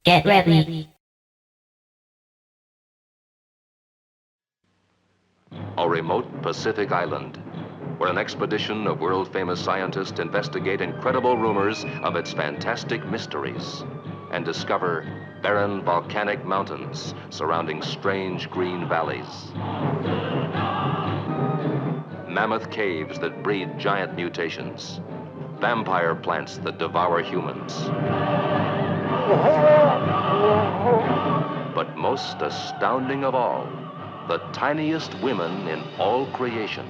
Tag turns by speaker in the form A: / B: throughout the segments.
A: Get ready.
B: A remote Pacific island, where an expedition of world-famous scientists investigate incredible rumors of its fantastic mysteries and discover barren volcanic mountains surrounding strange green valleys. Mammoth caves that breed giant mutations. Vampire plants that devour humans. But most astounding of all, the tiniest women in all creation.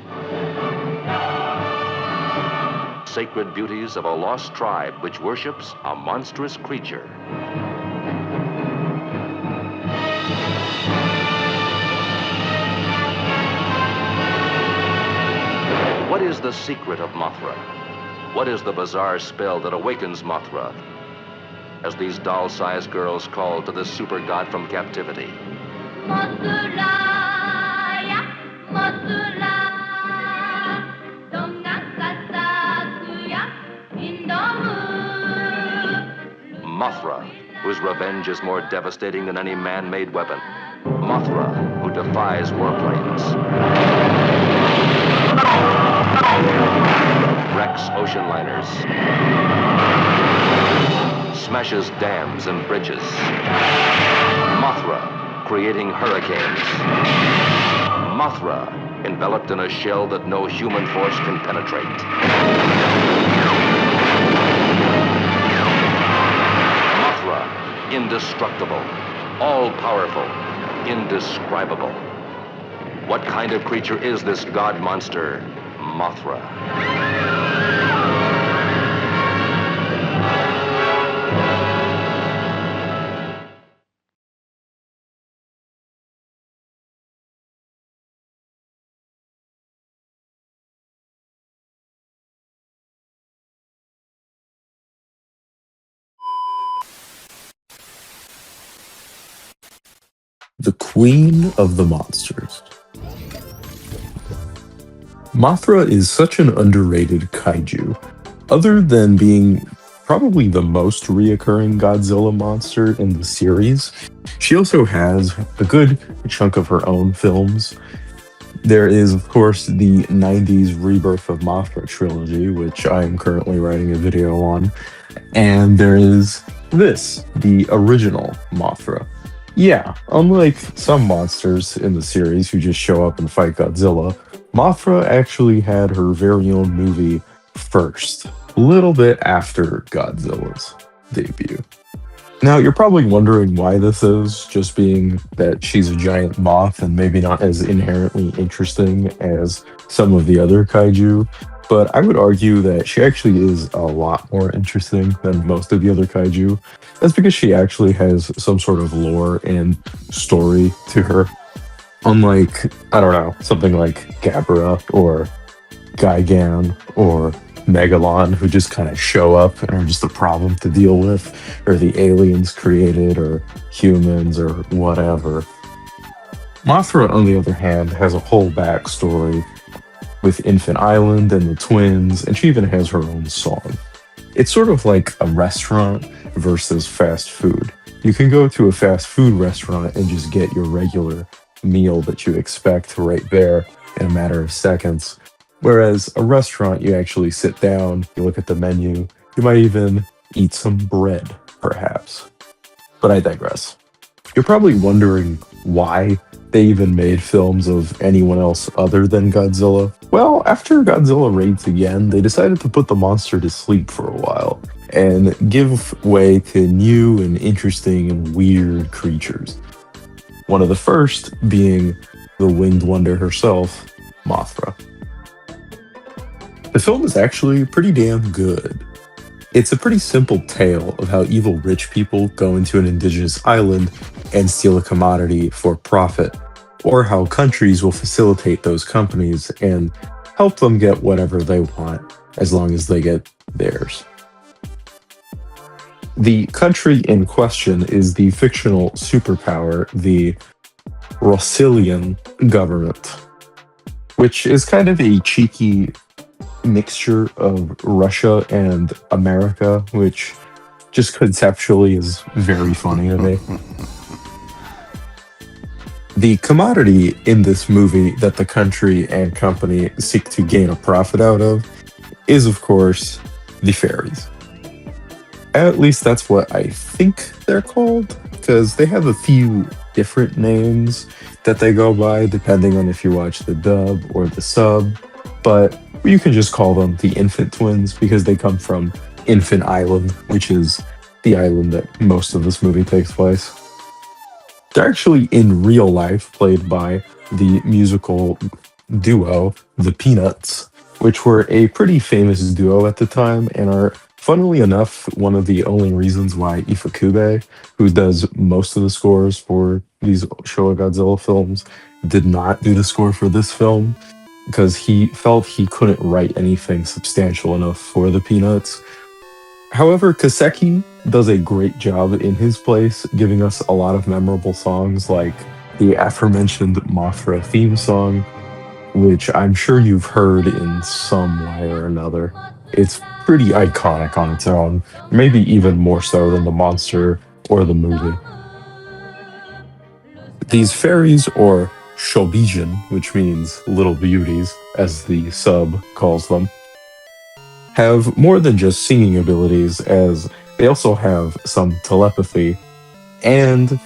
B: Sacred beauties of a lost tribe which worships a monstrous creature. What is the secret of Mothra? What is the bizarre spell that awakens Mothra as these doll-sized girls call to the super god from captivity? Mothra, whose revenge is more devastating than any man-made weapon. Mothra, who defies warplanes. Wrecks ocean liners. Smashes dams and bridges. Mothra, creating hurricanes. Mothra, enveloped in a shell that no human force can penetrate. Mothra, indestructible, all-powerful, indescribable. What kind of creature is this god monster, Mothra?
C: The Queen of the Monsters. Mothra is such an underrated kaiju. Other than being probably the most reoccurring Godzilla monster in the series, she also has a good chunk of her own films. There is, of course, the 90s Rebirth of Mothra trilogy, which I am currently writing a video on. And there is this, the original Mothra. Yeah, unlike some monsters in the series who just show up and fight Godzilla, Mothra actually had her very own movie first, a little bit after Godzilla's debut. Now, you're probably wondering why this is, just being that she's a giant moth and maybe not as inherently interesting as some of the other kaiju, but I would argue that she actually is a lot more interesting than most of the other kaiju. That's because she actually has some sort of lore and story to her. Unlike, I don't know, something like Gabara or Gigan or Megalon, who just kind of show up and are just a problem to deal with, or the aliens created, or humans, or whatever. Mothra, on the other hand, has a whole backstory with Infant Island and the twins, and she even has her own song. It's sort of like a restaurant versus fast food. You can go to a fast food restaurant and just get your regular meal that you expect right there in a matter of seconds. Whereas a restaurant, you actually sit down, you look at the menu, you might even eat some bread, perhaps. But I digress. You're probably wondering why they even made films of anyone else other than Godzilla. Well, after Godzilla raids again, they decided to put the monster to sleep for a while and give way to new and interesting and weird creatures. One of the first being the winged wonder herself, Mothra. The film is actually pretty damn good. It's a pretty simple tale of how evil rich people go into an indigenous island and steal a commodity for profit, or how countries will facilitate those companies and help them get whatever they want as long as they get theirs. The country in question is the fictional superpower, the Rossilian government, which is kind of a cheeky mixture of Russia and America, which just conceptually is very funny to me. The commodity in this movie that the country and company seek to gain a profit out of is, of course, the fairies. At least that's what I think they're called, because they have a few different names that they go by depending on if you watch the dub or the sub. But you can just call them the Infant Twins because they come from Infant Island, which is the island that most of this movie takes place. They're actually in real life played by the musical duo, the Peanuts, which were a pretty famous duo at the time and are, funnily enough, one of the only reasons why Ifukube, who does most of the scores for these Showa Godzilla films, did not do the score for this film because he felt he couldn't write anything substantial enough for the Peanuts. However, Kaseki does a great job in his place, giving us a lot of memorable songs like the aforementioned Mothra theme song, which I'm sure you've heard in some way or another. It's pretty iconic on its own, maybe even more so than the monster or the movie. These fairies, or Shobijin, which means little beauties, as the sub calls them, have more than just singing abilities, as they also have some telepathy and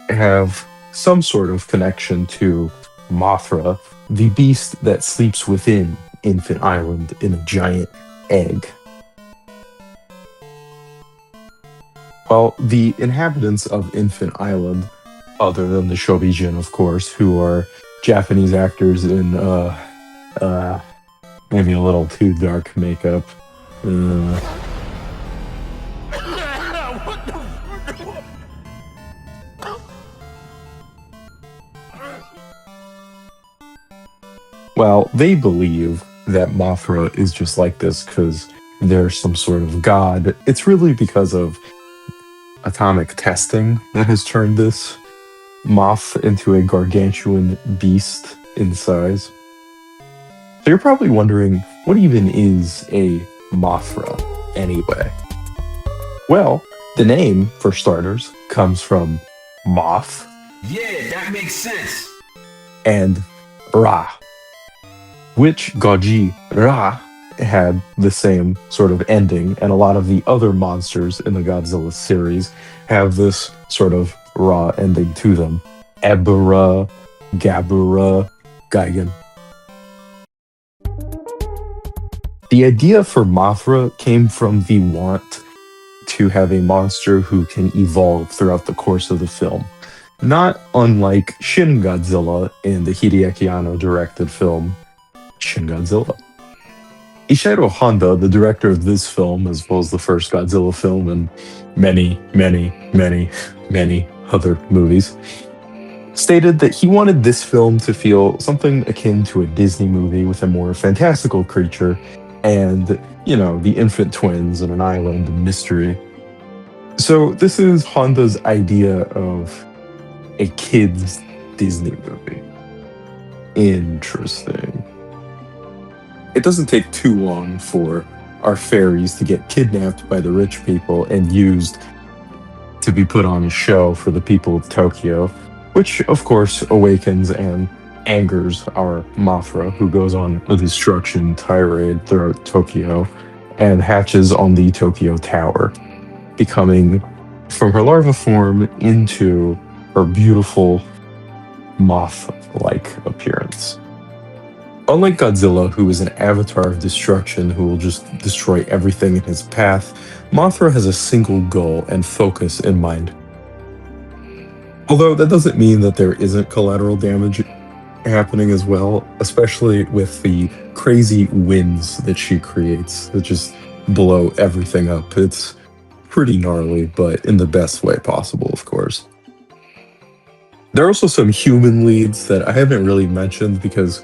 C: have some sort of connection to Mothra, the beast that sleeps within Infant Island in a giant egg. Well, the inhabitants of Infant Island, other than the Shobijin, of course, who are Japanese actors in maybe a little too dark makeup. Well, they believe that Mothra is just like this because they're some sort of god. It's really because of atomic testing that has turned this moth into a gargantuan beast in size. So you're probably wondering, what even is a Mothra anyway? Well, the name, for starters, comes from moth.
A: Yeah, that makes sense.
C: And Ra, which Goji Ra had the same sort of ending, and a lot of the other monsters in the Godzilla series have this sort of Ra ending to them. Ebura, Gabura, Gigan. The idea for Mothra came from the want to have a monster who can evolve throughout the course of the film. Not unlike Shin Godzilla in the Hideaki Anno directed film, Shin Godzilla. Ishiro Honda, the director of this film, as well as the first Godzilla film and many, many, many, many other movies, stated that he wanted this film to feel something akin to a Disney movie with a more fantastical creature and, you know, the infant twins and an island and mystery. So this is Honda's idea of a kid's Disney movie. Interesting. It doesn't take too long for our fairies to get kidnapped by the rich people and used to be put on a show for the people of Tokyo, which of course awakens and angers our Mothra, who goes on a destruction tirade throughout Tokyo and hatches on the Tokyo Tower, becoming from her larva form into her beautiful moth-like appearance. Unlike Godzilla, who is an avatar of destruction who will just destroy everything in his path, Mothra has a single goal and focus in mind. Although that doesn't mean that there isn't collateral damage happening as well, especially with the crazy winds that she creates that just blow everything up. It's pretty gnarly, but in the best way possible, of course. There are also some human leads that I haven't really mentioned because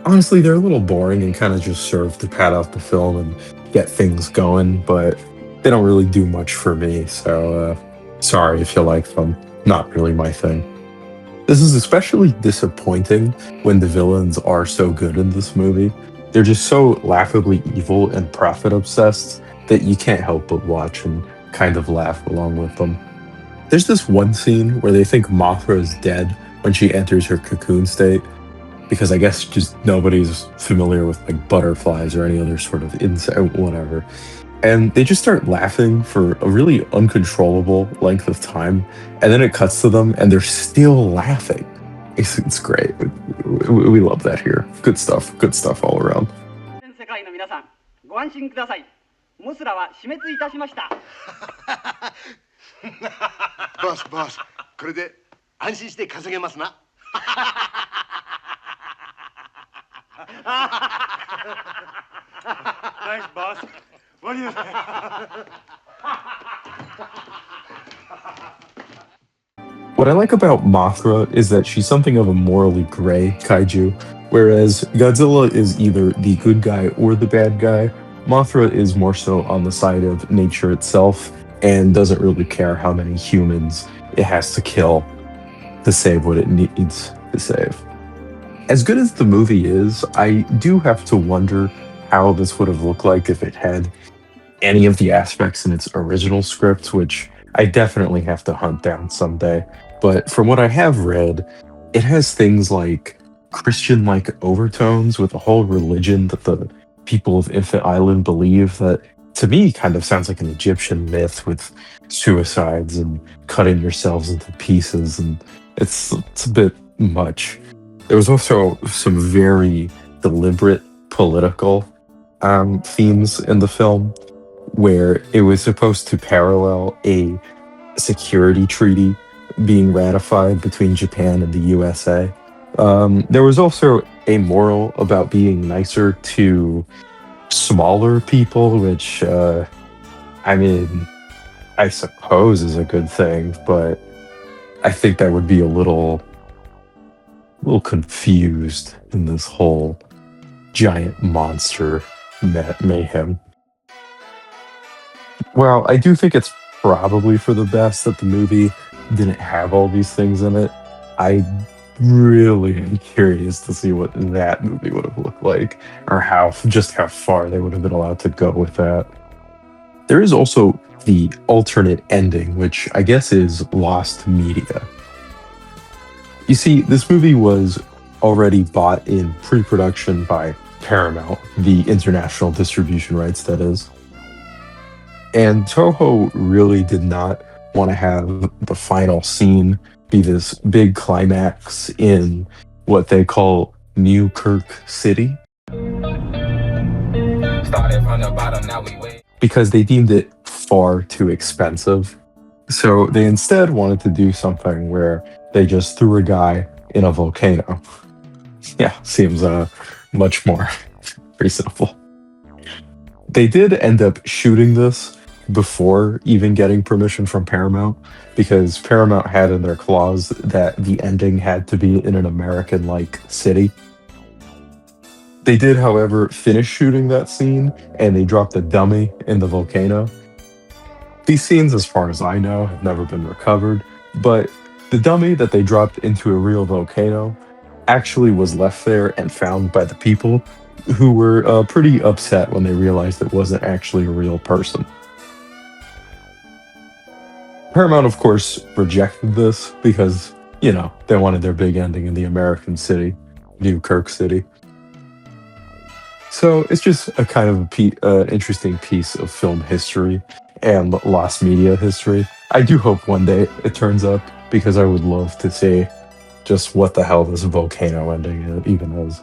C: honestly, they're a little boring and kind of just serve to pad out the film and get things going, but they don't really do much for me, so sorry if you like them. Not really my thing. This is especially disappointing when the villains are so good in this movie. They're just so laughably evil and profit obsessed that you can't help but watch and kind of laugh along with them. There's this one scene where they think Mothra is dead when she enters her cocoon state, because I guess just nobody's familiar with like butterflies or any other sort of insect, whatever. And they just start laughing for a really uncontrollable length of time, and then it cuts to them and they're still laughing. It's great. We love that here. Good stuff. Good stuff all around.
D: 世界の皆さん、ご安心ください。モスラは死滅いたしました。
E: ボスボス、これで安心して稼げますな。Thanks, boss. What do you think?
C: What I like about Mothra is that she's something of a morally gray kaiju, whereas Godzilla is either the good guy or the bad guy. Mothra is more so on the side of nature itself and doesn't really care how many humans it has to kill to save what it needs to save. As good as the movie is, I do have to wonder how this would have looked like if it had any of the aspects in its original script, which I definitely have to hunt down someday. But from what I have read, it has things like Christian-like overtones with a whole religion that the people of Infant Island believe that, to me, kind of sounds like an Egyptian myth with suicides and cutting yourselves into pieces, and it's a bit much. There was also some very deliberate political themes in the film, where it was supposed to parallel a security treaty being ratified between Japan and the USA. There was also a moral about being nicer to smaller people, which, I mean, I suppose is a good thing, but I think that would be a little confused in this whole giant monster mayhem. Well, I do think it's probably for the best that the movie didn't have all these things in it. I really am curious to see what that movie would have looked like, or how far they would have been allowed to go with that. There is also the alternate ending, which I guess is lost media. You see, this movie was already bought in pre-production by Paramount, the international distribution rights, that is. And Toho really did not want to have the final scene be this big climax in what they call New Kirk City. Started from the bottom, now we wait. Because they deemed it far too expensive. So they instead wanted to do something where they just threw a guy in a volcano. Yeah, seems much more reasonable. They did end up shooting this before even getting permission from Paramount, because Paramount had in their clause that the ending had to be in an American-like city. They did, however, finish shooting that scene, and they dropped a dummy in the volcano. These scenes, as far as I know, have never been recovered, but the dummy that they dropped into a real volcano actually was left there and found by the people, who were pretty upset when they realized it wasn't actually a real person. Paramount, of course, rejected this because, you know, they wanted their big ending in the American city, New Kirk City. So it's just a kind of interesting piece of film history and lost media history. I do hope one day it turns up, because I would love to see just what the hell this volcano ending even is.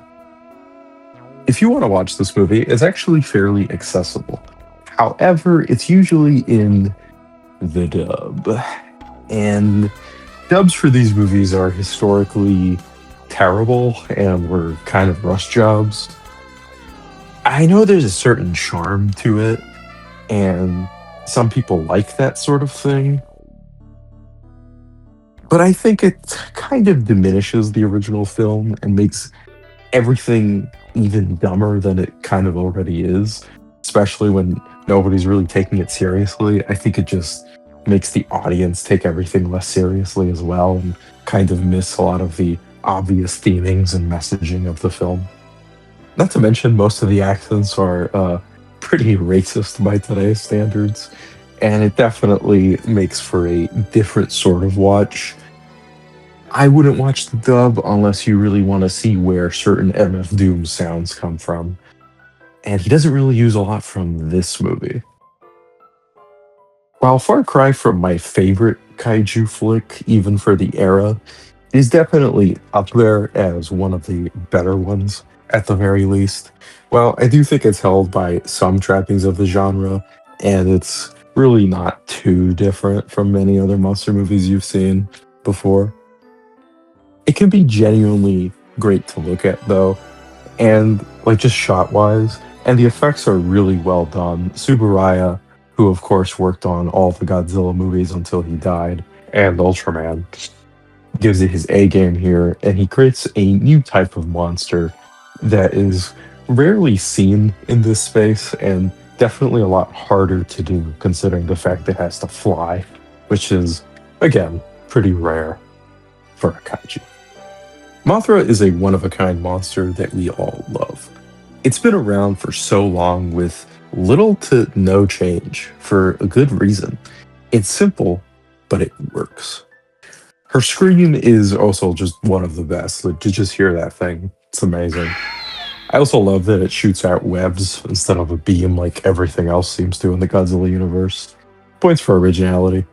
C: If you want to watch this movie, it's actually fairly accessible. However, it's usually in the dub. And dubs for these movies are historically terrible and were kind of rush jobs. I know there's a certain charm to it, and some people like that sort of thing. But I think it kind of diminishes the original film and makes everything even dumber than it kind of already is, especially when nobody's really taking it seriously. I think it just makes the audience take everything less seriously as well, and kind of miss a lot of the obvious themings and messaging of the film. Not to mention, most of the accents are pretty racist by today's standards, and it definitely makes for a different sort of watch. I wouldn't watch the dub unless you really want to see where certain MF Doom sounds come from, and he doesn't really use a lot from this movie. While Far Cry from my favorite kaiju flick, even for the era, is definitely up there as one of the better ones, at the very least. Well, I do think it's held by some trappings of the genre, and it's really not too different from many other monster movies you've seen before. It can be genuinely great to look at, though, and like just shot wise, and the effects are really well done. Subaraya, who of course worked on all the Godzilla movies until he died, and Ultraman, gives it his A game here, and he creates a new type of monster that is rarely seen in this space and definitely a lot harder to do considering the fact it has to fly, which is, again, pretty rare for a kaiju. Mothra is a one-of-a-kind monster that we all love. It's been around for so long with little to no change for a good reason. It's simple, but it works. Her scream is also just one of the best. Like, to just hear that thing, it's amazing. I also love that it shoots out webs instead of a beam like everything else seems to in the Godzilla universe. Points for originality.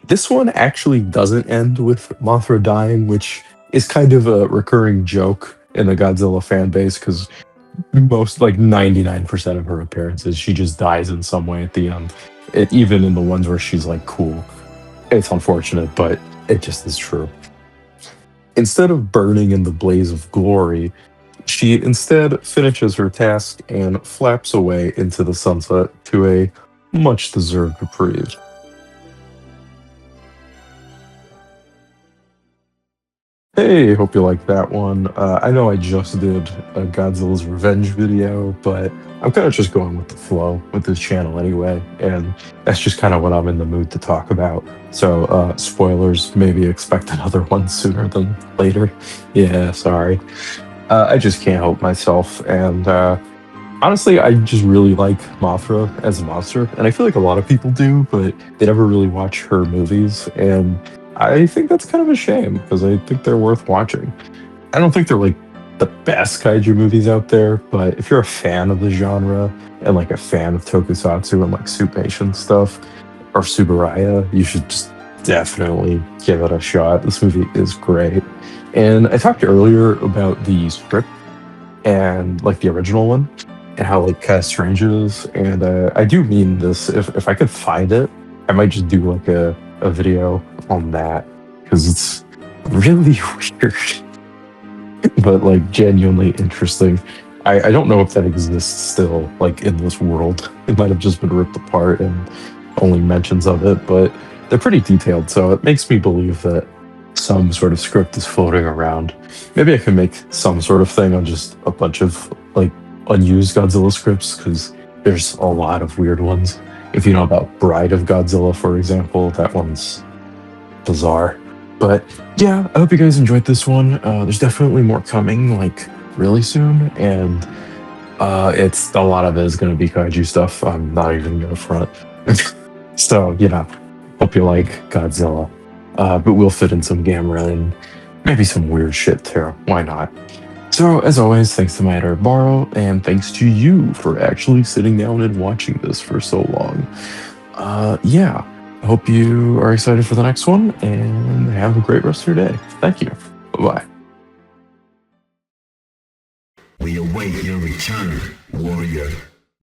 C: This one actually doesn't end with Mothra dying, which is kind of a recurring joke in the Godzilla fan base because most, like 99% of her appearances, she just dies in some way at the end. Even in the ones where she's like cool. It's unfortunate, but it just is true. Instead of burning in the blaze of glory, she instead finishes her task and flaps away into the sunset to a much deserved reprieve. Hey, hope you liked that one. I know I just did a Godzilla's Revenge video, but I'm kind of just going with the flow with this channel anyway, and that's just kind of what I'm in the mood to talk about. So, spoilers, maybe expect another one sooner than later. Yeah, sorry. I just can't help myself, and honestly, I just really like Mothra as a monster, and I feel like a lot of people do, but they never really watch her movies, and I think that's kind of a shame because I think they're worth watching. I don't think they're like the best kaiju movies out there, but if you're a fan of the genre and like a fan of tokusatsu and like Supemation stuff or Subaraya, you should just definitely give it a shot. This movie is great. And I talked earlier about the script and like the original one and how like kind of strange it is. And I do mean this. If I could find it, I might just do like a video on that because it's really weird but like genuinely interesting. I don't know if that exists still like in this world. It might have just been ripped apart and only mentions of it, but they're pretty detailed, so it makes me believe that some sort of script is floating around. Maybe I can make some sort of thing on just a bunch of like unused Godzilla scripts because there's a lot of weird ones. If you know about Bride of Godzilla, for example, that one's bizarre. But yeah, I hope you guys enjoyed this one. There's definitely more coming, like really soon, and it's a lot of it is going to be kaiju stuff. I'm not even going to front. So, hope you like Godzilla. But we'll fit in some Gamera and maybe some weird shit too. Why not? So, as always, thanks to my editor Borrow, and thanks to you for actually sitting down and watching this for so long. Yeah, I hope you are excited for the next one, and have a great rest of your day. Thank you. Bye-bye.
A: We await your return, warrior.